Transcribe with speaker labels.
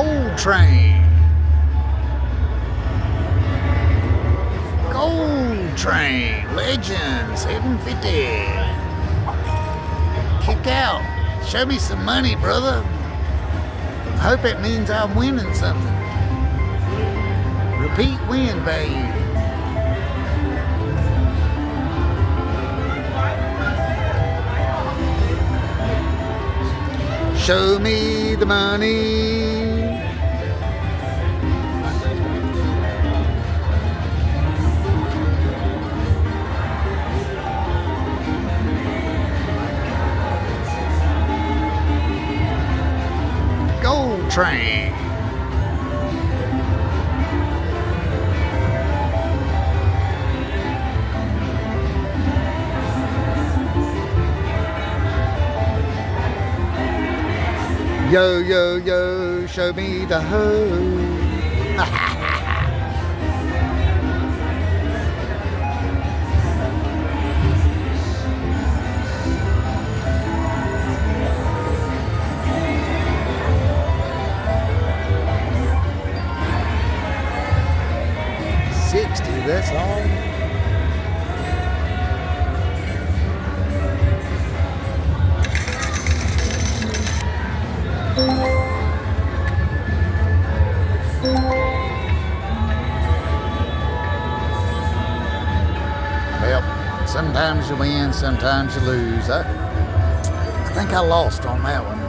Speaker 1: Gold Train. Gold Train. Legend 750. Kick out. Show me some money, brother. I hope it means I'm winning something. Repeat win value. Show me the money. Gold Train. Yo, yo, yo, show me the hoe. That's all. Well, sometimes you win, sometimes you lose. I think I lost on that one.